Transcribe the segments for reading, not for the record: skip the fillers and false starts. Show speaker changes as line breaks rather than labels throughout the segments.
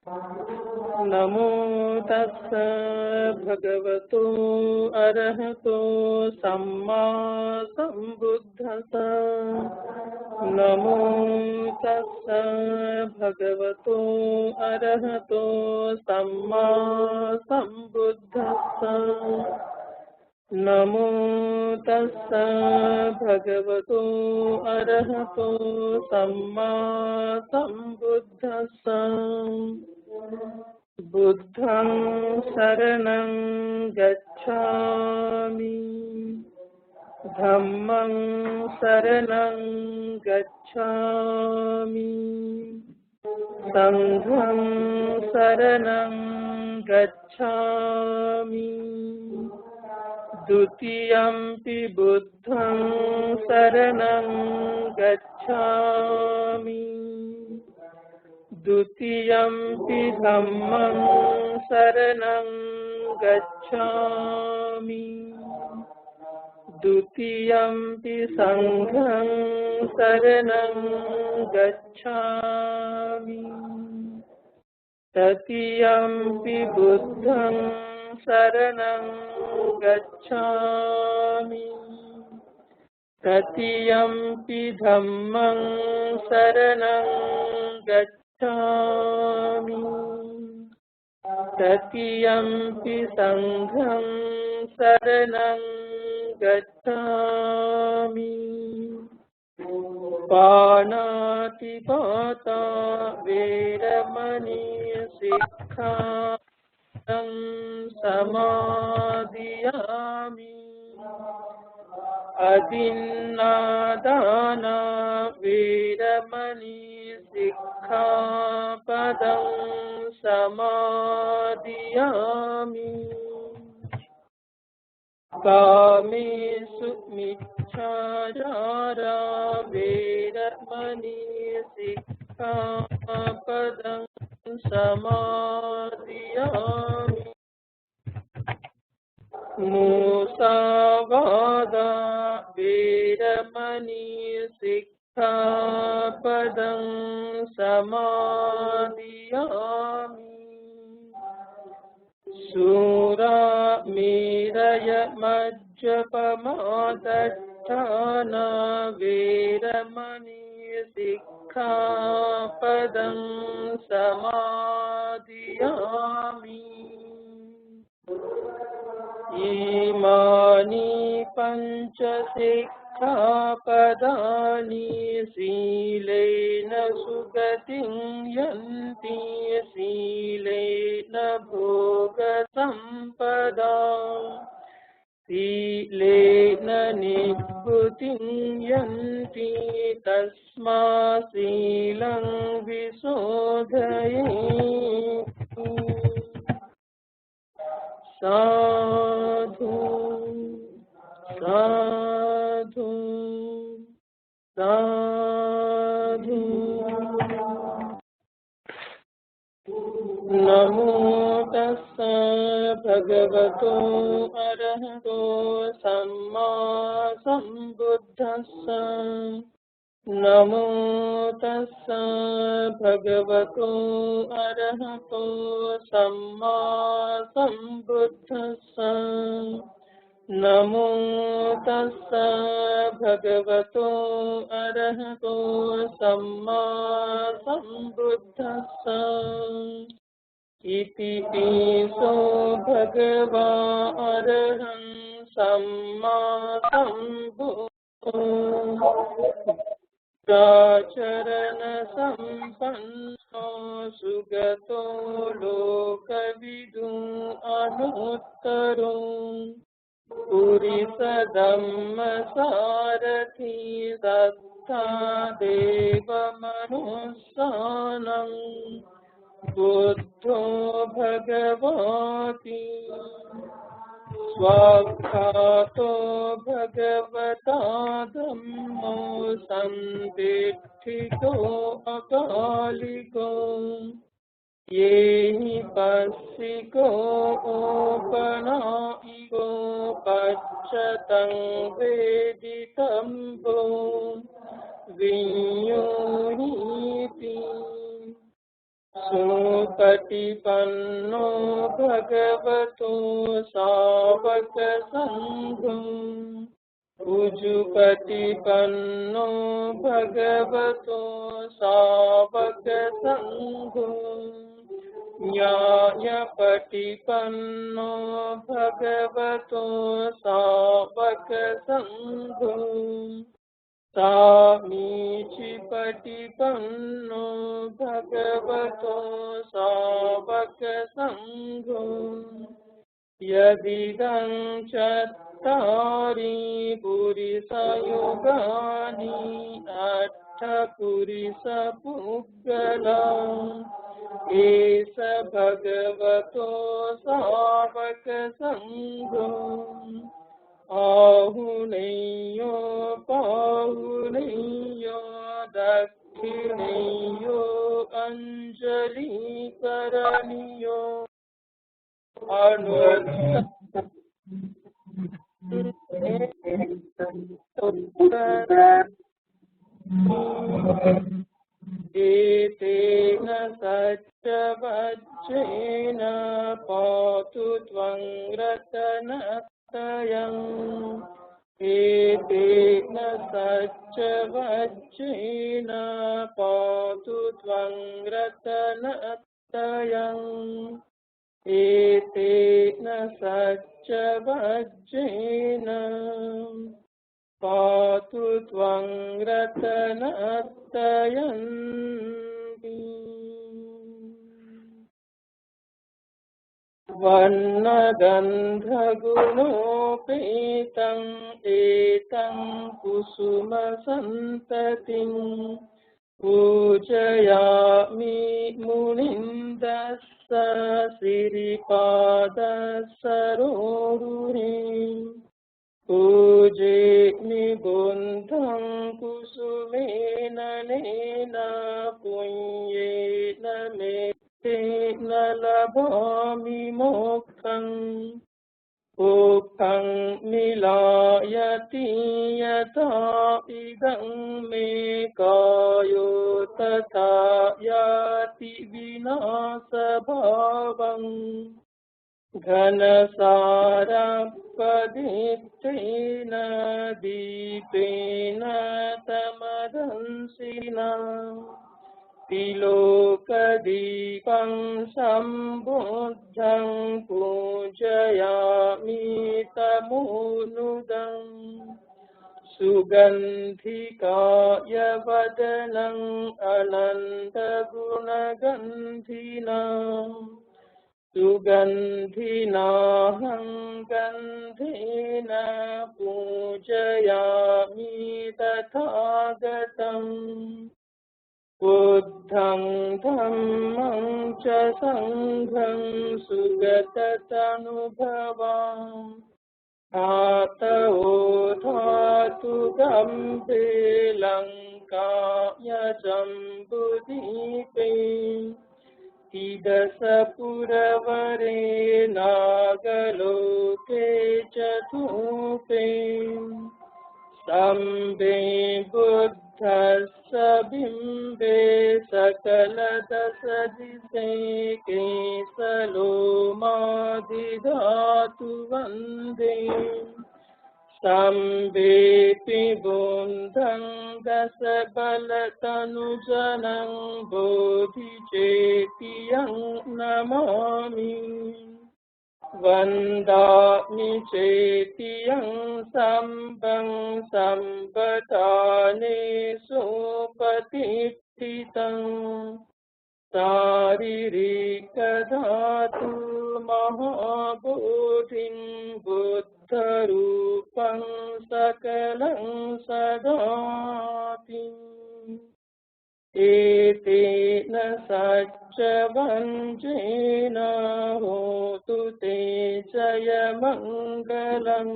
नमो तस्स भगवतो अरहतो सम्मा संबुद्धस्स। नमो तस्स भगवतो अरहतो सम्मा संबुद्धस्स। नमो तस्स भगवतो अरहतो सम्मा संबुद्धस्स। बुद्धं शरणं गच्छामि, धम्मं शरणं गच्छामि, संघं शरणं गच्छामि। द्वितीयंपि बुद्धं शरणं गच्छामि, द्वितीयंपि धम्मं शरणं गच्छामि, द्वितीयंपि संघं शरणं गच्छामि, तृतीयंपि बुद्धं शरणं गच्छामि, तृतीयंपि धम्मं शरणं गच्छामि, तृतीयंपि संघं शरणं गच्छामि। पाणातिपाता वेरमणि सिक्खापदं समादियामि। अदिन्नादाना वेरमणि सिक्खापदं समादियामि। कामेषु मिच्छाचारा वेरमणि सिक्खापदं समादियामि। मुसावादा वेरमणि सिक्खापदं समादियामि। शूरामेरय मज्जपमादत्ताना वेरमणि सिक्खापदं समादियामि। इमानि पञ्च सिक्खापदानि शीलेन सुगतिं यन्ति, शीलेन भोगसम्पदा, शीलेन निभृतिं यन्ति। तस्मात् शीलं विशोधयेत्। साधु साधु साधु। नमो तस्स भगवतो अरहतो सम्मा संबुद्धस्स। नमो तस्स भगवतो अरहतो सम्मा संबुद्धस्स। नमो तस्स भगवतो अरहतो सम्मा संबुद्धस्स। इति पिसो भगवा अरहं सम्मा संबुद्धो। आचरण संपन्नो सुगतो लोकविदु अनुत्तरो। पुरिस धम्म सारथि दत्ता देव मनुष्यानं। बुद्धो भगवति स्वाख्यातो भगवता धम्मो संदिष्ठितो अकालिको। ये पस्सिको ओपनाइको पच्चतं वेदितं भो विඤ्योहीति। सुपटिपन्नो भगवतो सावक संघो उजुपटिपन्नो भगवतो सावक संघो न्यायपटिपन्नो भगवतो सावक संघो सामीचिपटिपन्नो भगवतो सावक संघो यदिदं चत्तारि पुरिसयुगानि अट्ठपुरिसपुग्गला एष भगवतो सावक संघो आहुनेयो पाहुनेयो दक्षिणेयो अंजलिकरणीयो एतेन सत्यवच्चेन पातु त्वं रतनत्रयम् एतेन सत्यवच्चेन पातु त्वं रतनत्रयम् एतेन सत्यवच्चेन पातु त्वं रतनत्रयम् वर्णगन्धगुणोपेतं एतं कुसुमसन्ततिं पूजयामि मुनिन्दस्य सिरिपादसरोरुहे पूजे निबुन्धं कुसुमेन नेन पुण्येन मेत्तेन लभामि मोक्षम् मोक्षं मिलायति यथा इदं मे कायो तथा याति विनाशभावम् घनसारपदित्तेन दीपेन तमदंसिना तिलोकदीपं सम्बुद्धं पूजयामि तमोनुदम् सुगन्धिकाय वदनम् अनन्तगुणगन्धिना सुगन्धिनाहं गन्धेन पूजयामि तथागतम् बुद्धं धम्मं च संघं सुगततनुभवाम् धातवो धातु गम्भे लङ्काय जम्बुदीपे तिदसपुरवरे नागलोके च धूपे सम्बे बुद्धस्य बिम्बे सकलदशदिशे केसलोमादिधातु वन्दे सम्बेऽपि बुद्धं दशबलतनुजनं बोधिचेतियं नमामि वन्दामि चेतियं सम्बं सम्बताने सुपतिष्ठितं शारीरिकधातु महाबोधिं बुद्धरूपं सकलं सदाति एतेन सच्चवञ्चेन होतु ते जयमङ्गलम्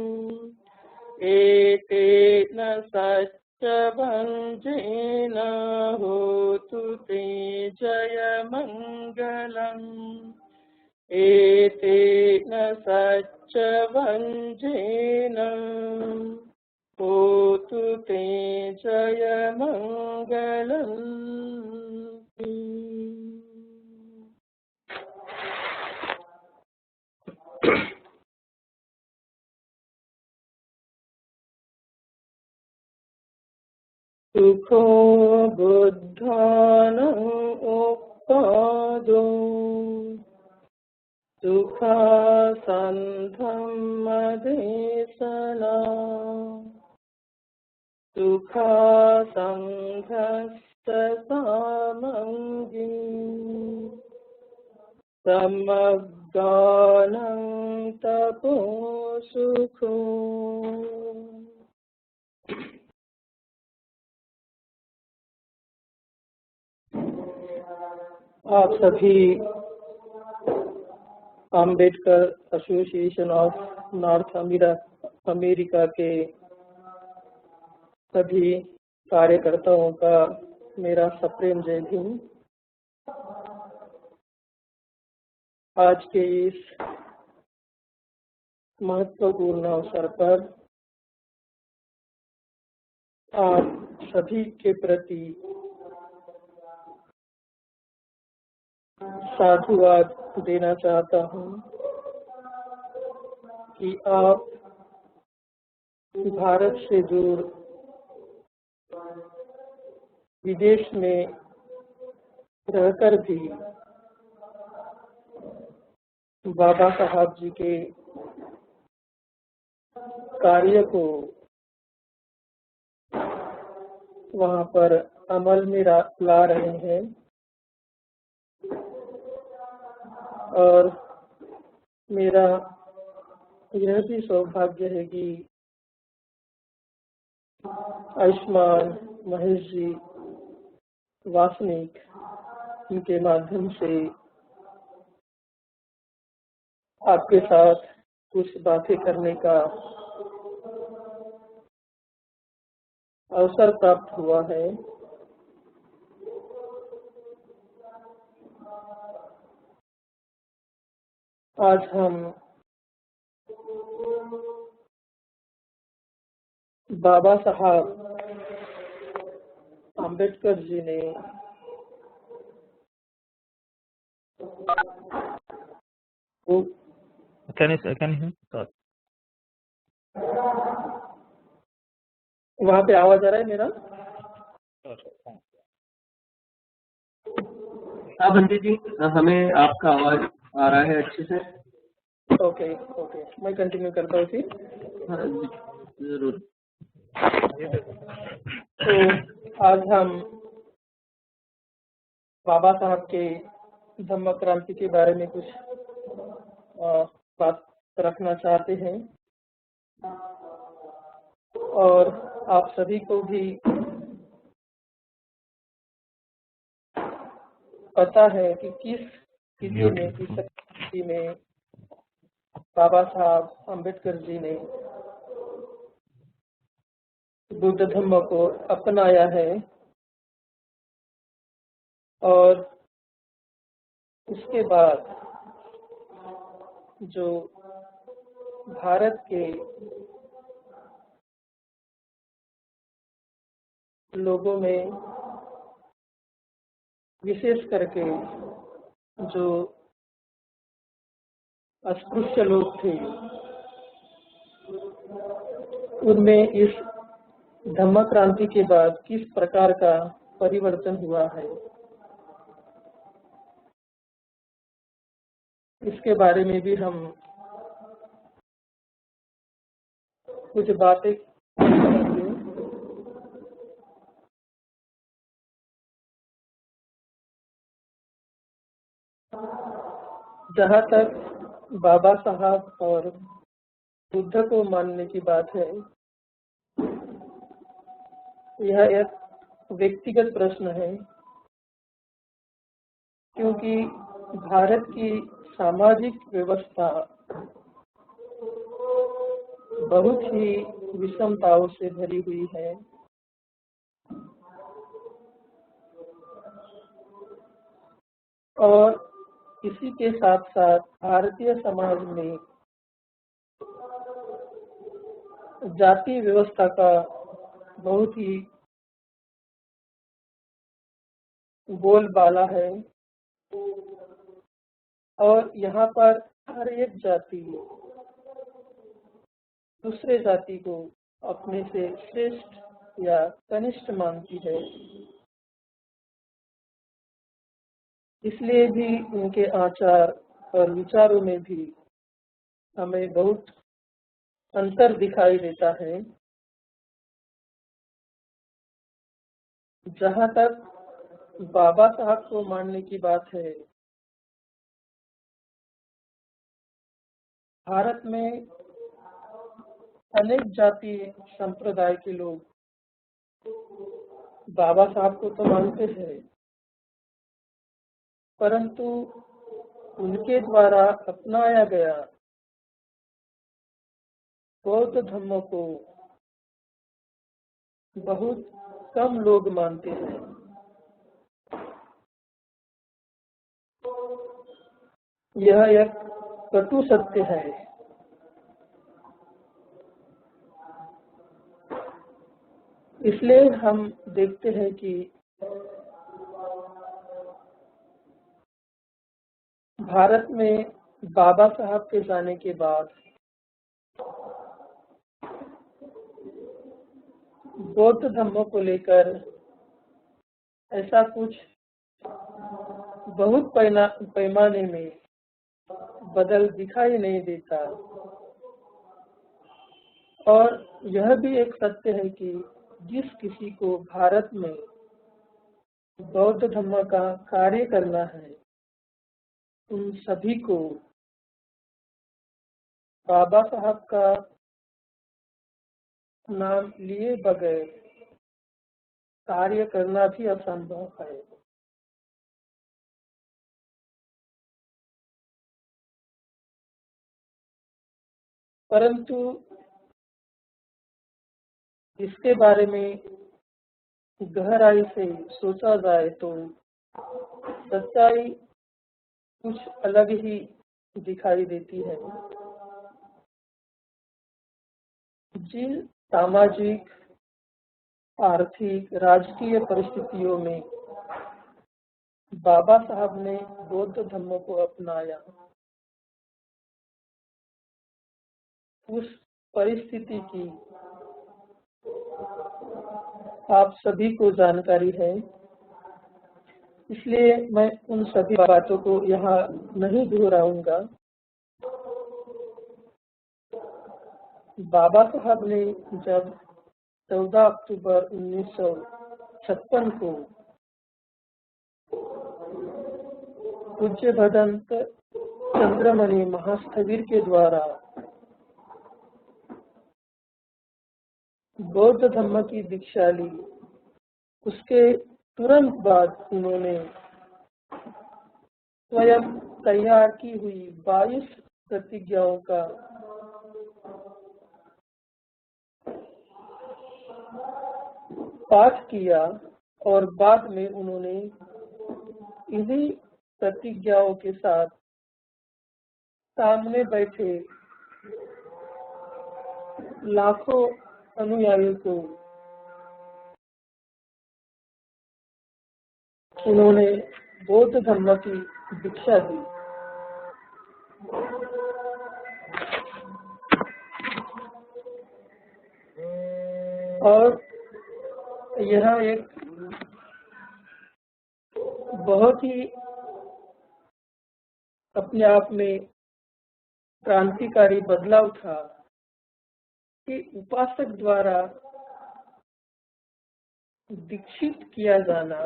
एतेन सच्चवञ्चेन होतु ते जयमङ्गलम् एतेन सच्चवञ्चेन होतु ते जयमङ्गलम्। सुखो बुद्धानं उपादो सुखासन्धम्मदेशना सुखासङ्घस्य सामङ्गी समगानं तपो सुखो। आप सभी Ambedkar association of north America के सभी कार्यकर्ताओं का मेरा सप्रेम जय भीम। आज के इस महत्वपूर्ण अवसर पर आप सभी के प्रति साधुवाद देना चाहता हूँ कि आप भारत से दूर विदेश में रहकर भी बाबा साहब जी के कार्य को वहाँ पर अमल में ला रहे हैं और मेरा यह भी सौभाग्य है कि आयुष्मान महेश जी वासनिक इनके माध्यम से आपके साथ कुछ बातें करने का अवसर प्राप्त हुआ है। आज हम बाबा साहब अम्बेडकर जी ने वहाँ पे आवाज आ रहा है मेरा?
हाँ बंदी जी, हमें आपका आवाज आ रहा है अच्छे से।
ओके, मैं कंटिन्यू करता हूँ फिर।
हाँ जरूर।
तो आज हम बाबा साहब के धम्म क्रांति के बारे में कुछ बात रखना चाहते हैं और आप सभी को भी पता है कि किस स्थिति में बाबा साहब अम्बेडकर जी ने बुद्ध धम्म को अपनाया है और उसके बाद जो भारत के लोगों में विशेष करके जो अस्पृश्य लोग थे उनमें इस धम्म क्रांति के बाद किस प्रकार का परिवर्तन हुआ है, इसके बारे में भी हम कुछ बातें करेंगे। जहाँ तक बाबा साहब और बुद्ध को मानने की बात है, यह एक व्यक्तिगत प्रश्न है, क्योंकि भारत की सामाजिक व्यवस्था बहुत ही विषमताओं से भरी हुई है और इसी के साथ साथ भारतीय समाज में जाति व्यवस्था का बहुत ही बोलबाला है और यहाँ पर हर एक जाति दूसरे जाति को अपने से श्रेष्ठ या कनिष्ठ मानती है, इसलिए भी उनके आचार और विचारों में भी हमें बहुत अंतर दिखाई देता है। जहाँ तक बाबा साहब को मानने की बात है, भारत में अनेक जाति संप्रदाय के लोग बाबा साहब को तो मानते हैं, परंतु उनके द्वारा अपनाया गया बौद्ध धर्म को बहुत कम लोग मानते हैं। यह एक कटु सत्य है। इसलिए हम देखते हैं कि भारत में बाबा साहब के जाने के बाद बौद्ध धर्म को लेकर ऐसा कुछ बहुत पैमाने में बदल दिखाई नहीं देता। और यह भी एक सत्य है कि जिस किसी को भारत में बौद्ध धर्म का कार्य करना है, उन सभी को बाबा साहब का नाम लिए बगैर कार्य करना भी असंभव है। परंतु इसके बारे में गहराई से सोचा जाए तो सच्चाई कुछ अलग ही दिखाई देती है। जिन सामाजिक, आर्थिक, राजकीय परिस्थितियों में बाबा साहब ने बौद्ध धर्म को अपनाया, उस परिस्थिति की आप सभी को जानकारी है। इसलिए मैं उन सभी बातों को यहाँ नहीं दोहराऊंगा। बाबा साहब ने जब 14 अक्टूबर 1956 को पूज्य भदंत चंद्रमणि महास्थविर के द्वारा बौद्ध धर्म की दीक्षा ली, उसके तुरंत बाद उन्होंने स्वयं तैयार की हुई 22 प्रतिज्ञाओं का पाठ किया और बाद में उन्होंने इन्हीं प्रतिज्ञाओं के साथ सामने बैठे लाखों अनुयायियों को उन्होंने बौद्ध धर्म की दीक्षा दी। और यह एक बहुत ही अपने आप में क्रांतिकारी बदलाव था कि उपासक द्वारा दीक्षित किया जाना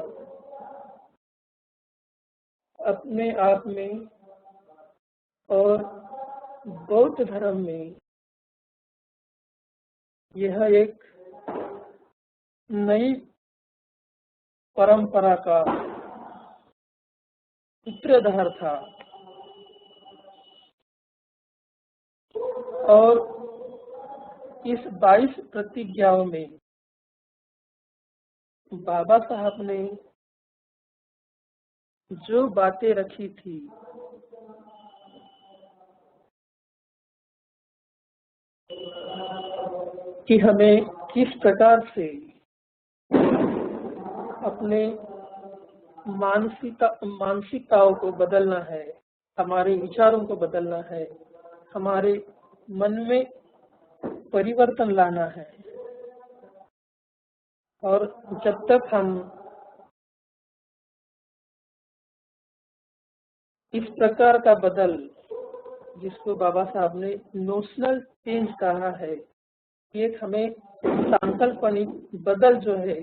अपने आप में और बौद्ध धर्म में यह एक नई परंपरा का सूत्रधार था। और इस 22 प्रतिज्ञाओं में बाबा साहब ने जो बातें रखी थी, कि हमें किस प्रकार से अपने मानसिकताओं को बदलना है, हमारे विचारों को बदलना है, हमारे मन में परिवर्तन लाना है। और जब तक हम इस प्रकार का बदल, जिसको बाबा साहब ने नोशनल चेंज कहा है, ये हमें सांकल्पनिक बदल जो है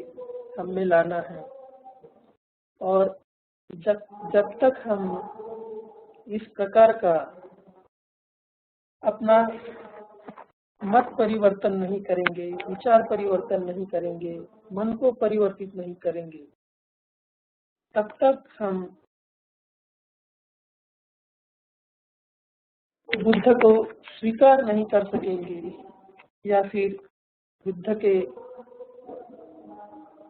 हम में लाना है। और जब तक हम इस प्रकार का अपना मत परिवर्तन नहीं करेंगे, विचार परिवर्तन नहीं करेंगे, मन को परिवर्तित नहीं करेंगे, तब तक हम बुद्ध को स्वीकार नहीं कर सकेंगे या फिर बुद्ध के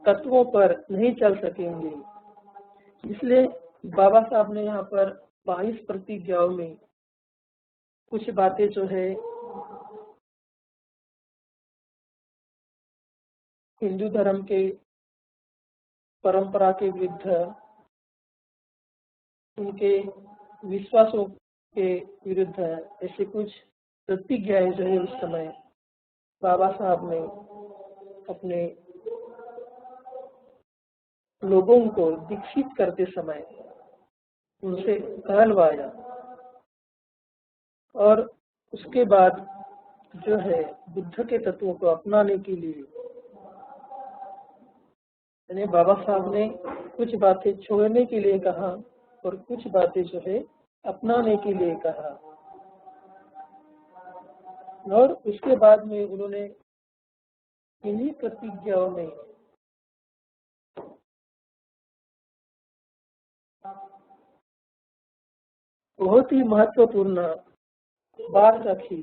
तत्वों पर नहीं चल सकेंगे। इसलिए बाबा साहब ने यहाँ पर 22 प्रतिज्ञाओं में कुछ बातें जो है हिंदू धर्म के परंपरा के विरुद्ध, उनके विश्वासों के विरुद्ध ऐसे कुछ प्रतिज्ञाएं जो है उस समय बाबा साहब ने अपने लोगों को दीक्षित करते समय उनसे कहलवाया। और उसके बाद जो है बुद्ध के तत्वों को अपनाने के लिए यानी बाबा साहब ने कुछ बातें छोड़ने के लिए कहा और कुछ बातें जो है अपनाने के लिए कहा। और उसके बाद में उन्होंने इन्हीं प्रतिज्ञाओं में बहुत ही महत्वपूर्ण बात रखी।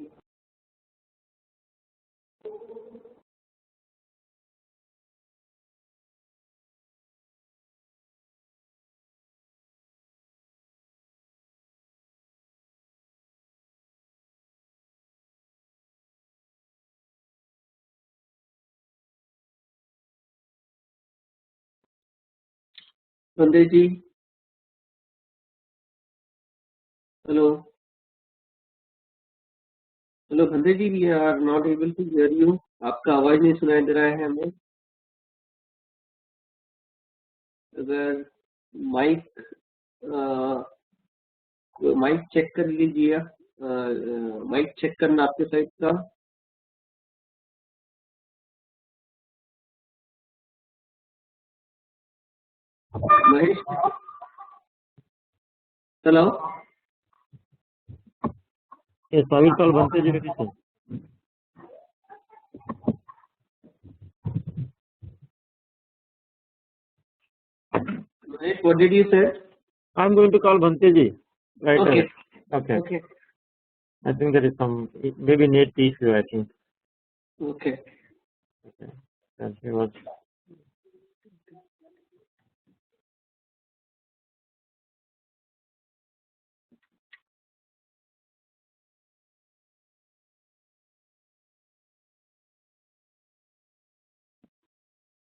Sanjay ji, hello hello Sanjay ji, we are not able to hear you. आपका आवाज नहीं सुनाई दे रहा है हमें। अगर माइक माइक चेक कर लीजिए, माइक चेक करना आपके साइड का। Mahesh, hello.
Yes, I will call Bhante ji very soon.
Mahesh, what did you say?
I'm going to call Bhante ji right
Okay.
away. Okay.
Okay.
I think there is some maybe net issue. I think.
Okay.
Okay. And he was